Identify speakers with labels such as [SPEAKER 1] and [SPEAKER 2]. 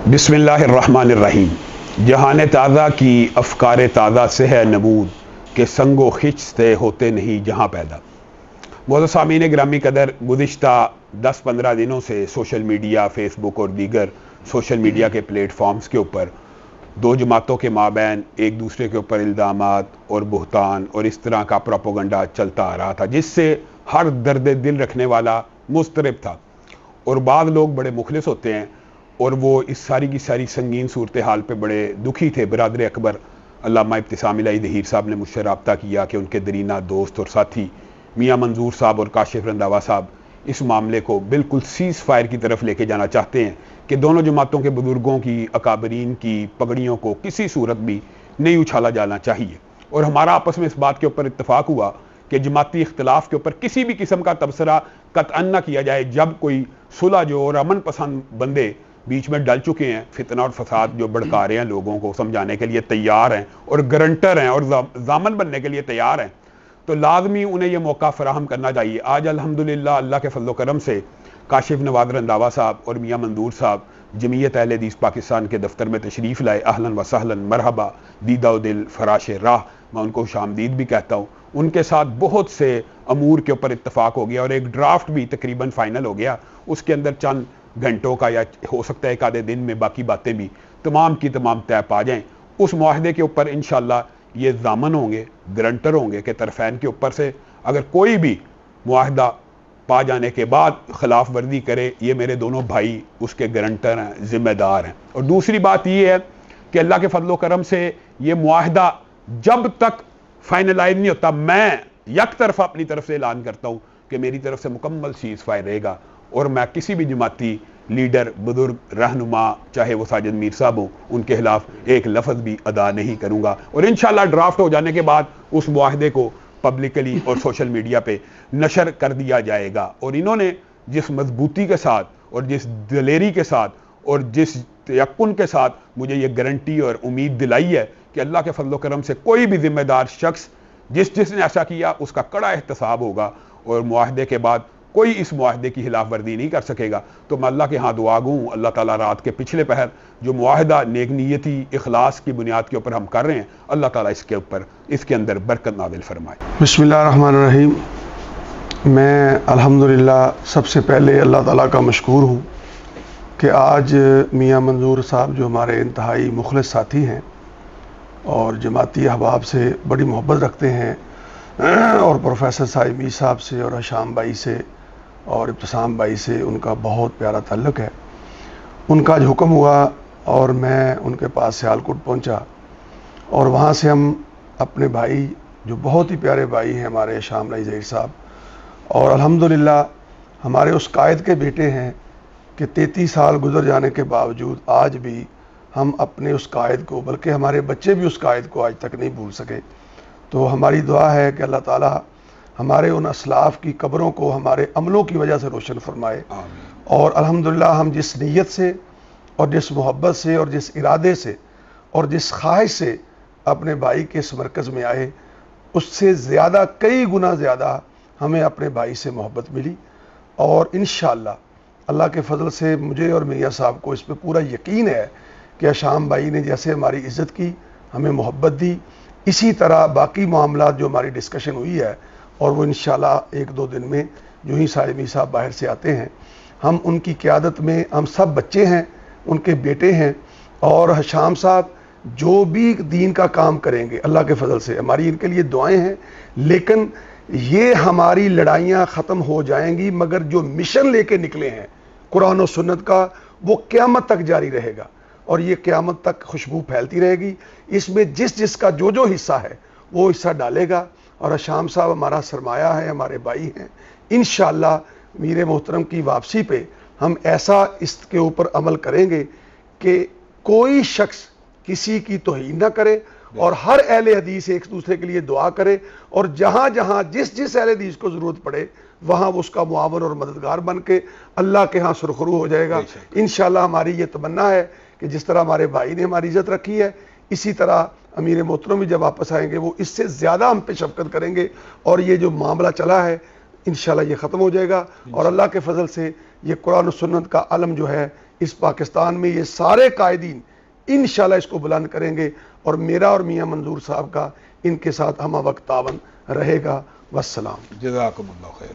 [SPEAKER 1] बिस्मिल्लाहिर्रहमानिर्रहीम। जहान ताज़ा की अफ़कार ताज़ा से है नबूद के संगो खिच से होते नहीं जहाँ पैदा। मोअज़्ज़ज़ सामीन ग्रामी कदर, गुज़िश्ता 10-15 दिनों से सोशल मीडिया, फेसबुक और दीगर सोशल मीडिया के प्लेटफॉर्म्स के ऊपर दो जमातों के माबैन एक दूसरे के ऊपर इल्ज़ामात और बुहतान और इस तरह का प्रोपोगंडा चलता आ रहा था, जिससे हर दर्द दिल रखने वाला मुस्तरब था। और बाद लोग बड़े मुखलिस होते हैं और वो इस सारी की सारी संगीन सूरत हाल पे बड़े दुखी थे। बरादर अकबर अल्लामा इब्तिसाम इलाही ज़हीर साहब ने मुझसे रब्ता किया कि उनके दरीना दोस्त और साथी मियाँ मंजूर साहब और काशिफ रंधावा साहब इस मामले को बिल्कुल सीज़ फायर की तरफ लेके जाना चाहते हैं कि दोनों जमातों के बुजुर्गों की, अकाबरीन की पगड़ियों को किसी सूरत भी नहीं उछाला जाना चाहिए। और हमारा आपस में इस बात के ऊपर इत्तफाक हुआ कि जमाती इख्तलाफ के ऊपर किसी भी किस्म का तबसरा कतअन न किया जाए जब कोई सुलह जो और अमन पसंद बंदे बीच में डल चुके हैं, फितना और फसाद जो भड़का रहे हैं, लोगों को समझाने के लिए तैयार हैं और गारंटर हैं और ज़ामन बनने के लिए तैयार हैं, तो लाजमी उन्हें यह मौका फराहम करना चाहिए। आज अल्हम्दुलिल्लाह अल्लाह के फजल करम से काशिफ नवाज रंधावा साहब और मियाँ मंजूर साहब जमीयत अहले हदीस पाकिस्तान के दफ्तर में तशरीफ़ लाए। अहलन व सहलन मरहबा, दीदा दिल फराश राह, मैं उनको खुशामदीद भी कहता हूँ। उनके साथ बहुत से अमूर के ऊपर इत्तफाक हो गया और एक ड्राफ्ट भी तकरीबन फाइनल हो गया। उसके अंदर चंद घंटों का या हो सकता है एक आधे दिन में बाकी बातें भी तमाम की तमाम तय पा जाएं। उस मुआहदे के ऊपर इंशाअल्लाह ये ज़ामन होंगे, गारंटर होंगे कि तरफ़ैन के ऊपर से अगर कोई भी मुआहदा पा जाने के बाद खिलाफ वर्जी करे, ये मेरे दोनों भाई उसके गारंटर हैं, ज़िम्मेदार हैं। और दूसरी बात ये है कि अल्लाह के फजल करम से ये मुआहदा जब तक फाइनलाइज नहीं होता, मैं एक तरफा अपनी तरफ से ऐलान करता हूँ कि मेरी तरफ से मुकम्मल सीज़ फायर रहेगा और मैं किसी भी जमाती लीडर, बुजुर्ग, रहनुमा, चाहे वो साजिद मीर साहब हो, उनके खिलाफ एक लफ्ज़ भी अदा नहीं करूँगा। और इंशाअल्लाह ड्राफ्ट हो जाने के बाद उस मुआहदे को पब्लिकली और सोशल मीडिया पे नशर कर दिया जाएगा। और इन्होंने जिस मजबूती के साथ और जिस दिलेरी के साथ और जिस यक़ुन के साथ मुझे ये गारंटी और उम्मीद दिलाई है कि अल्लाह के फजल करम से कोई भी जिम्मेदार शख्स जिसने ऐसा किया उसका कड़ा एहतसाब होगा और मुआहदे के बाद कोई इस मुआहदे की खिलाफ वर्जी नहीं कर सकेगा। तो मैं अल्लाह के यहाँ दुआ गूँ, अल्लाह ताला रात के पिछले पहर जो मुआहदा नेक नीयती इखलास की बुनियाद के ऊपर हम कर रहे हैं, अल्लाह ताला इसके ऊपर इसके अंदर बरकत नाज़िल फरमाए।
[SPEAKER 2] बिस्मिल्लाहिर्रहमानिर्रहीम। मैं अल्हम्दुलिल्लाह सबसे पहले अल्लाह ताला का मशकूर हूँ कि आज मियाँ मंजूर साहब जो हमारे इंतहाई मुखलिस साथी हैं और जमाती अहबाब से बड़ी मोहब्बत रखते हैं और प्रोफेसर साहिबी साहब से और हशाम भाई से और इब्तिसाम भाई से उनका बहुत प्यारा ताल्लुक़ है। उनका जो हुक्म हुआ और मैं उनके पास सियालकोट पहुंचा और वहाँ से हम अपने भाई जो बहुत ही प्यारे भाई हैं हमारे हशाम भाई ज़हीर साहब और अल्हम्दुलिल्लाह हमारे उस कायद के बेटे हैं कि 33 साल गुजर जाने के बावजूद आज भी हम अपने उस कायद को, बल्कि हमारे बच्चे भी उस कायद को आज तक नहीं भूल सके। तो हमारी दुआ है कि अल्लाह ताला हमारे उन असलाफ़ की कब्रों को हमारे अमलों की वजह से रोशन फरमाए। और अल्हम्दुलिल्लाह हम जिस नीयत से और जिस मोहब्बत से और जिस इरादे से और जिस ख्वाहिश से अपने भाई के इस मरकज़ में आए, उससे ज़्यादा, कई गुना ज़्यादा हमें अपने भाई से मोहब्बत मिली। और इंशाअल्लाह अल्लाह के फ़ज़ल से मुझे और मियाँ साहब को इस पर पूरा यकीन है कि हशाम भाई ने जैसे हमारी इज़्ज़त की, हमें मोहब्बत दी, इसी तरह बाकी मामलात जो हमारी डिस्कशन हुई है और वो इंशाअल्लाह 1-2 दिन में जो ही साहिबी साहब बाहर से आते हैं, हम उनकी क़यादत में, हम सब बच्चे हैं, उनके बेटे हैं और हशाम साहब जो भी दीन का काम करेंगे अल्लाह के फ़ज़ल से, हमारी इनके लिए दुआएं हैं। लेकिन ये हमारी लड़ाइयाँ ख़त्म हो जाएंगी मगर जो मिशन लेके निकले हैं कुरान और सुन्नत का, वो क़यामत तक जारी रहेगा और ये क़यामत तक खुशबू फैलती रहेगी। इसमें जिस जिसका जो जो हिस्सा है वो हिस्सा डालेगा और हशाम साहब हमारा सरमाया है, हमारे भाई हैं। इंशाअल्लाह मीर मोहतरम की वापसी पे हम ऐसा इसके ऊपर अमल करेंगे कि कोई शख्स किसी की तौहीन न करे और हर अहले हदीस एक दूसरे के लिए दुआ करे और जहाँ जहाँ जिस जिस अहले हदीस को ज़रूरत पड़े वहाँ वो उसका मुआवन और मददगार बन के अल्लाह के यहाँ सुरखरू हो जाएगा। इंशाअल्लाह हमारी ये तमन्ना है कि जिस तरह हमारे भाई ने हमारी इज़्ज़त रखी है, इसी तरह अमीर मोहतरम भी जब वापस आएंगे वो इससे ज़्यादा हम पे शफ़क़त करेंगे और ये जो मामला चला है इंशाअल्लाह ये ख़त्म हो जाएगा और अल्लाह के फजल से ये कुरान और सुन्नत का अलम जो है اس پاکستان میں یہ سارے قائدین انشاءاللہ اس کو بلند کریں گے، اور میرا اور میاں منظور صاحب کا ان کے ساتھ ہمہ وقت تعاون رہے گا۔ والسلام۔
[SPEAKER 1] جزاکم اللہ خیر۔